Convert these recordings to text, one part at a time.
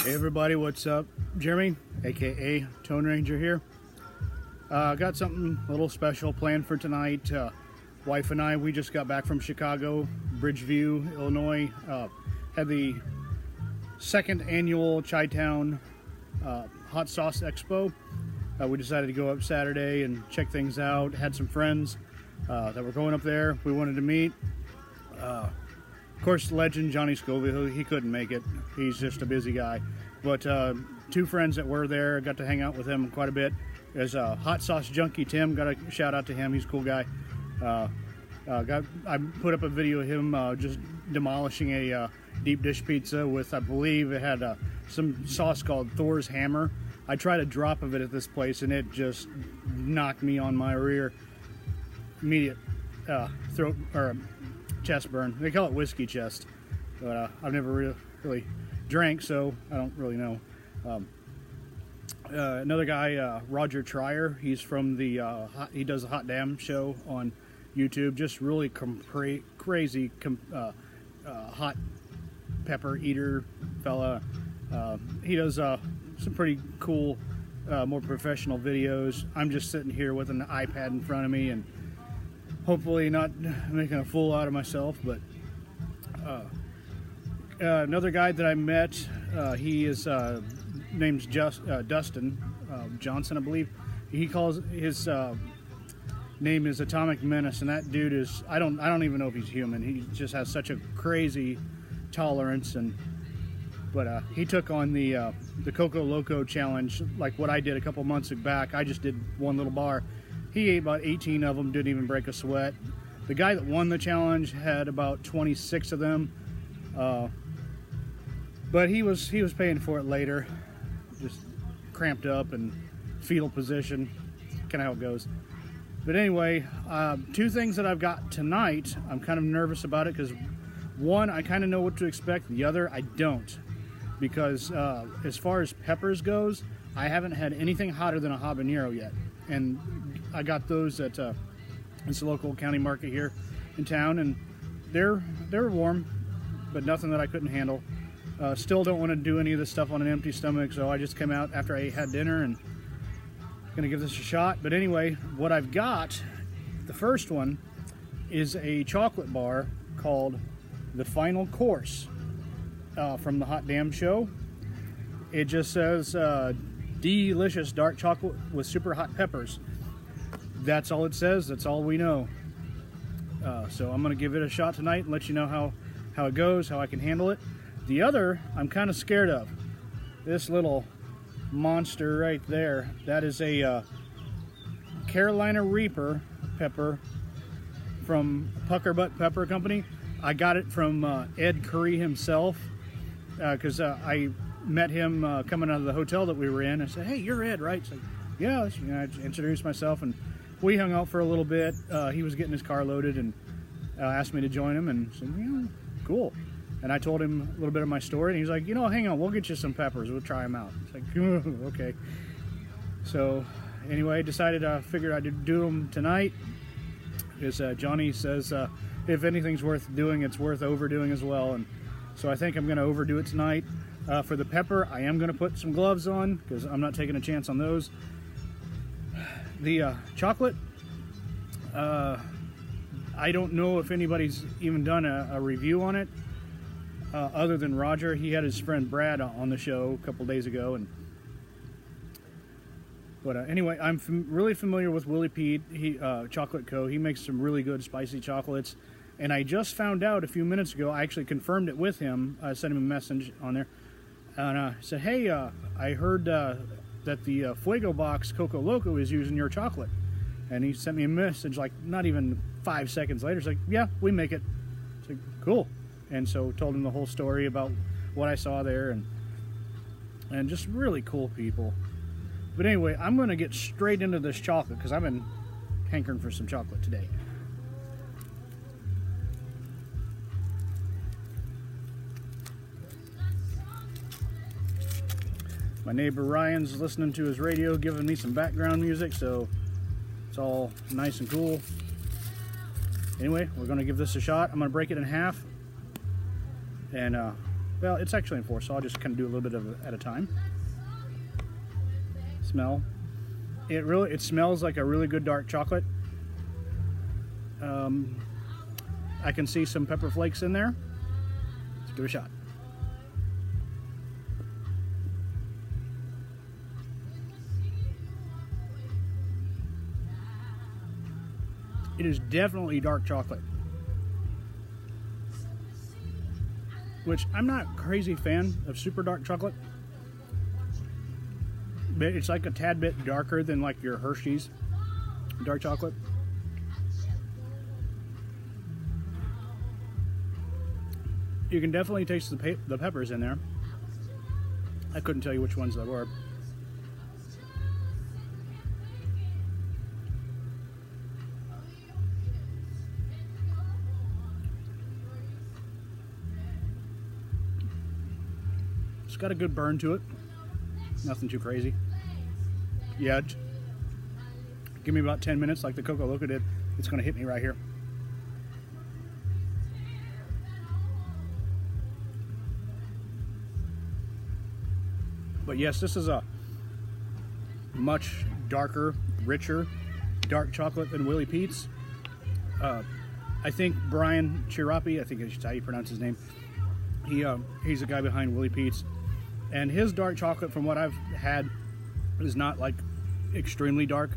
Hey everybody, what's up? Jeremy, aka Tone Ranger here. Got something a little special planned for tonight. Wife and I, we just got back from Chicago, Bridgeview, Illinois. Had the second annual Chi-Town Hot Sauce Expo. We decided to go up Saturday and check things out. Had some friends that were going up there we wanted to meet. Of course, legend Johnny Scoville, he couldn't make it. He's just a busy guy. But two friends that were there, got to hang out with him quite a bit. There's Hot Sauce Junkie Tim, got a shout out to him, he's a cool guy. I put up a video of him just demolishing a deep dish pizza with, I believe it had some sauce called Thor's Hammer. I tried a drop of it at this place and it just knocked me on my rear. Immediate throat or chest burn. They call it whiskey chest, but I've never really drank, so I don't really know. Another guy, Roger Trier, he's from the he does the Hot Damn show on YouTube. Just really crazy hot pepper eater fella. He does some pretty cool, more professional videos. I'm just sitting here with an iPad in front of me and hopefully not making a fool out of myself. But another guy that I met, he is name's Dustin Johnson, I believe. He calls his name is Atomic Menace, and that dude is I don't even know if he's human. He just has such a crazy tolerance, but he took on the Coco Loco challenge, like what I did a couple months back. I just did one little bar. He ate about 18 of them, didn't even break a sweat. The guy that won the challenge had about 26 of them, but he was paying for it later, just cramped up and fetal position, kind of how it goes. But anyway, two things that I've got tonight, I'm kind of nervous about it because one, I kind of know what to expect. The other, I don't, because as far as peppers goes, I haven't had anything hotter than a habanero yet, and I got those at it's a local county market here in town, and they're warm, but nothing that I couldn't handle. Still don't want to do any of this stuff on an empty stomach, so I just came out after I had dinner and gonna give this a shot. But anyway, what I've got, the first one is a chocolate bar called The Final Course from the Hot Damn show. It just says delicious dark chocolate with super hot peppers. That's all it says. That's all we know. So I'm gonna give it a shot tonight and let you know how it goes, how I can handle it. The other I'm kind of scared of. This little monster right there, that is a Carolina Reaper pepper from Puckerbutt Pepper Company. I got it from Ed Currie himself, because I met him coming out of the hotel that we were in. I said, "Hey, you're Ed, right?" He's like, "Yeah." I introduced myself and we hung out for a little bit. He was getting his car loaded and asked me to join him, and said, "Yeah, cool." And I told him a little bit of my story, and he's like, "Hang on, we'll get you some peppers. We'll try them out." It's like, okay. So anyway, figured I'd do them tonight, because Johnny says if anything's worth doing, it's worth overdoing as well. And so I think I'm going to overdo it tonight. For the pepper, I am going to put some gloves on, because I'm not taking a chance on those. The chocolate, I don't know if anybody's even done a review on it, other than Roger. He had his friend Brad on the show a couple days ago. But anyway, I'm really familiar with Willie Pete, Chocolate Co. He makes some really good spicy chocolates. And I just found out a few minutes ago, I actually confirmed it with him. I sent him a message on there. And I said, "Hey, I heard that the Fuego Box Coco Loco is using your chocolate." And he sent me a message like not even 5 seconds later. It's like, "Yeah, we make it." It's like, cool. And so told him the whole story about what I saw there, and just really cool people. But anyway, I'm going to get straight into this chocolate because I've been hankering for some chocolate today. My neighbor Ryan's listening to his radio, giving me some background music, so it's all nice and cool. Anyway, we're going to give this a shot. I'm going to break it in half and Well, it's actually in 4, so I'll just kind of do a little bit of it at a time. Smell. It smells like a really good dark chocolate. I can see some pepper flakes in there. Let's give it a shot. It is definitely dark chocolate, which I'm not a crazy fan of super dark chocolate, but it's like a tad bit darker than like your Hershey's dark chocolate. You can definitely taste the peppers in there. I couldn't tell you which ones they were. It's got a good burn to it. Nothing too crazy. Yeah, give me about 10 minutes like the Coco Loco did. It's going to hit me right here. But yes, this is a much darker, richer, dark chocolate than Willie Pete's. I think Brian Chirapi, I think that's how you pronounce his name, he's the guy behind Willie Pete's. And his dark chocolate, from what I've had, is not like extremely dark.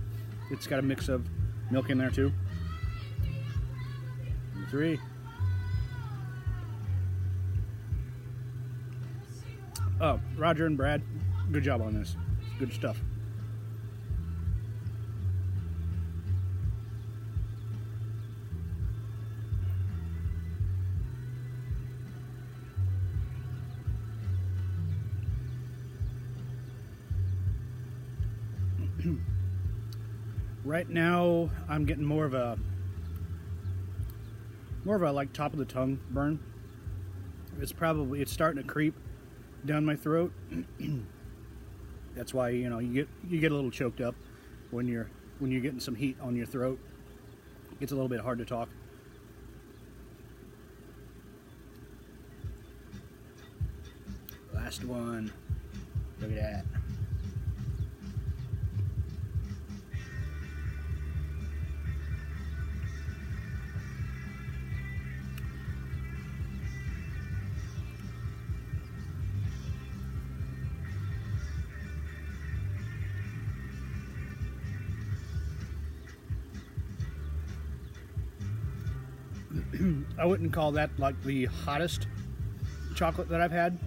It's got a mix of milk in there too. 3. Oh, Roger and Brad, good job on this. Good stuff. Right now, I'm getting more of a like top of the tongue burn. It's starting to creep down my throat. That's why, you know, you get a little choked up when you're getting some heat on your throat. It's a little bit hard to talk. Last one. Look at that. I wouldn't call that like the hottest chocolate that I've had,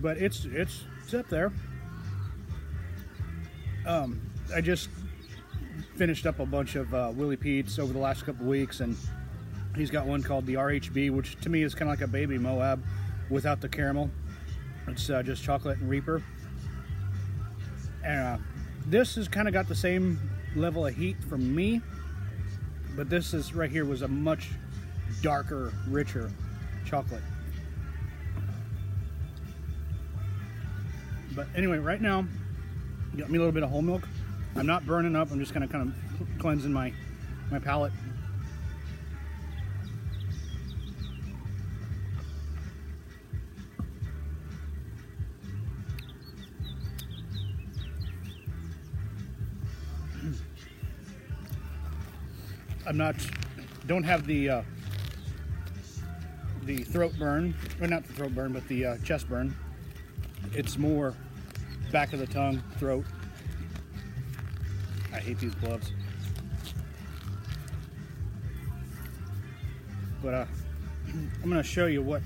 but it's up there. I just finished up a bunch of Willie Pete's over the last couple weeks, and he's got one called the RHB, which to me is kind of like a baby Moab without the caramel. It's just chocolate and Reaper. And this has kind of got the same level of heat from me, but this is right here was a much darker, richer chocolate. But anyway, right now, got me a little bit of whole milk. I'm not burning up. I'm just kind of cleansing my palate. Don't have the throat burn, or not the throat burn, but the chest burn. It's more back of the tongue, throat. I hate these gloves. But I'm going to show you what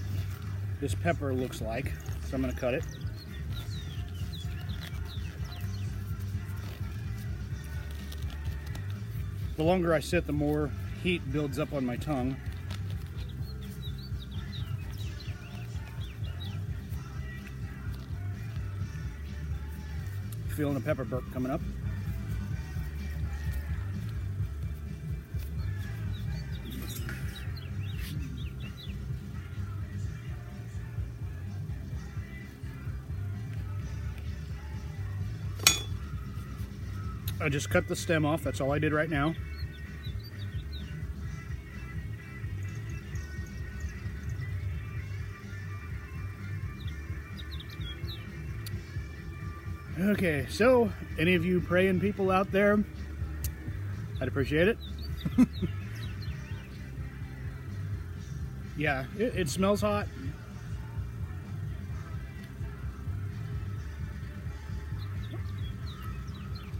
this pepper looks like. So I'm going to cut it. The longer I sit, the more heat builds up on my tongue. Feeling a pepper burp coming up. I just cut the stem off. That's all I did right now. Okay, so any of you praying people out there, I'd appreciate it. Yeah, it smells hot.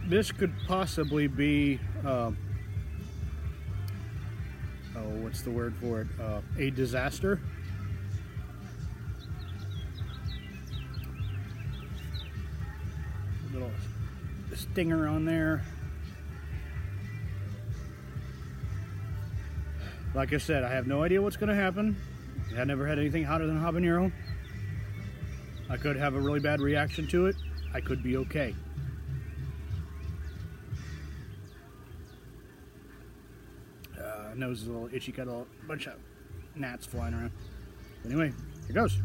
This could possibly be, what's the word for it? A disaster. A little stinger on there. Like I said, I have no idea what's going to happen. I never had anything hotter than habanero. I could have a really bad reaction to it. I could be okay. Nose is a little itchy, got a bunch of gnats flying around. Anyway, here goes.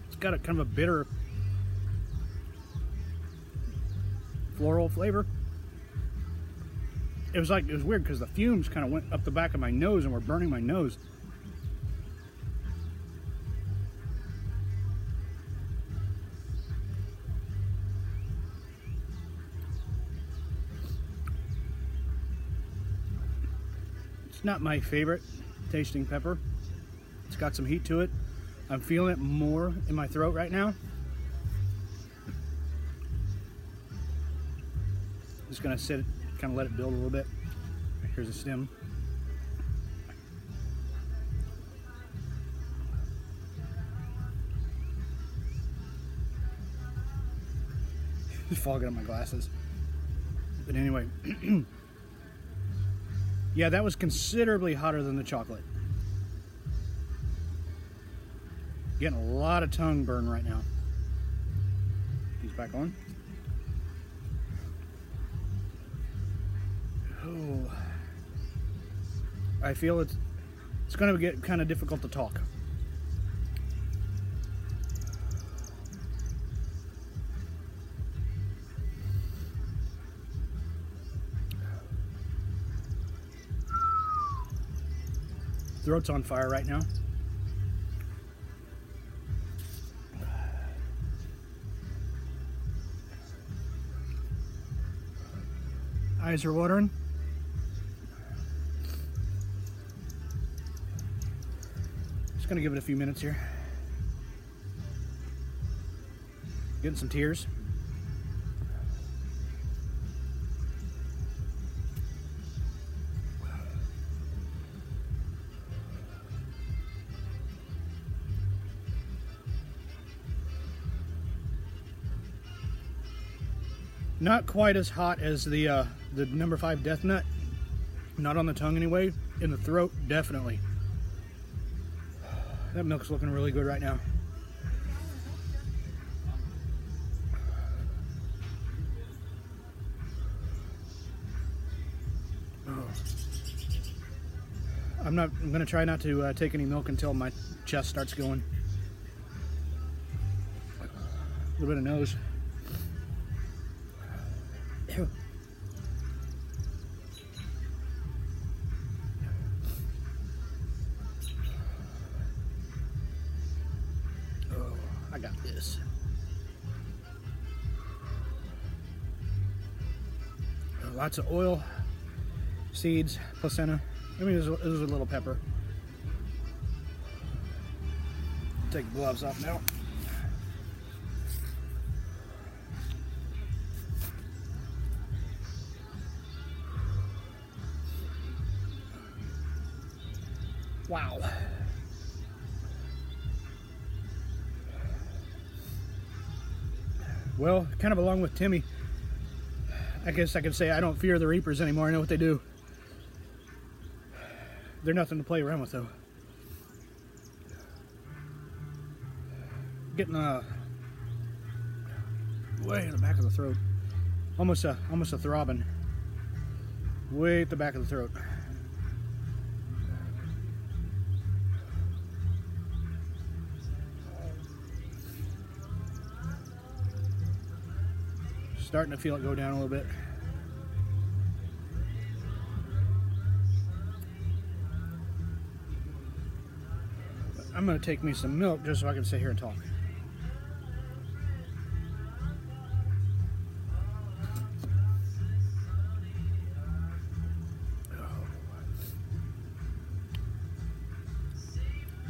It's got a kind of a bitter floral flavor. It was weird because the fumes kind of went up the back of my nose and were burning my nose. It's not my favorite tasting pepper. It's got some heat to it. I'm feeling it more in my throat right now. Just gonna sit, kind of let it build a little bit. Here's a stem. Just fogging up my glasses. But anyway, yeah, that was considerably hotter than the chocolate. Getting a lot of tongue burn right now. He's back on. Oh, I feel it's going to get kind of difficult to talk. Throat's on fire right now. Eyes are watering. Just gonna give it a few minutes here. Getting some tears. Not quite as hot as the number 5 Death Nut. Not on the tongue anyway. In the throat, definitely. That milk's looking really good right now. I'm gonna try not to take any milk until my chest starts going. A little bit of nose. Oh, I got this. Lots of oil, seeds, placenta. I mean, there's a little pepper. Take the gloves off now. Wow. Well, kind of along with Timmy, I guess I could say I don't fear the Reapers anymore. I know what they do. They're nothing to play around with, though. Getting way in the back of the throat, almost a throbbing, way at the back of the throat. Starting to feel it go down a little bit. I'm going to take me some milk just so I can sit here and talk.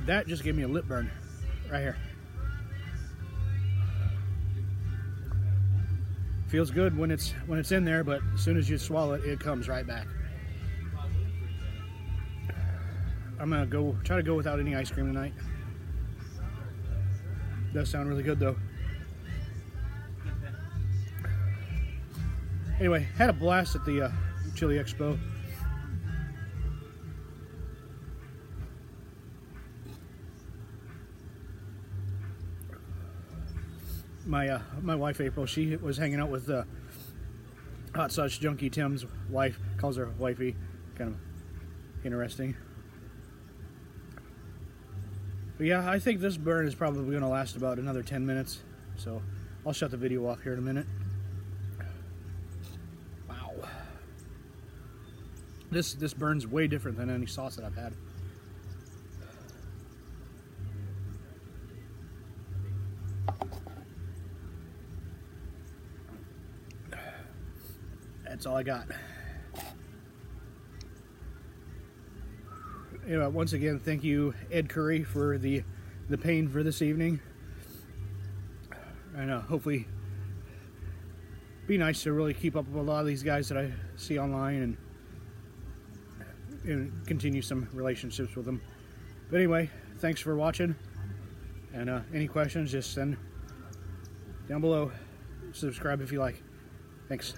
That just gave me a lip burn right here. Feels good when it's in there, but as soon as you swallow it, it comes right back. I'm gonna try to go without any ice cream tonight. Does sound really good though. Anyway, had a blast at the Chili Expo. My wife April, she was hanging out with Hot Sauce Junkie Tim's wife, calls her wifey, kind of interesting. But yeah, I think this burn is probably going to last about another 10 minutes, so I'll shut the video off here in a minute. Wow. This burn's way different than any sauce that I've had. That's all I got. Anyway, once again, thank you, Ed Currie, for the pain for this evening. And hopefully be nice to really keep up with a lot of these guys that I see online and continue some relationships with them. But anyway, thanks for watching. And any questions, just send down below. Subscribe if you like. Thanks.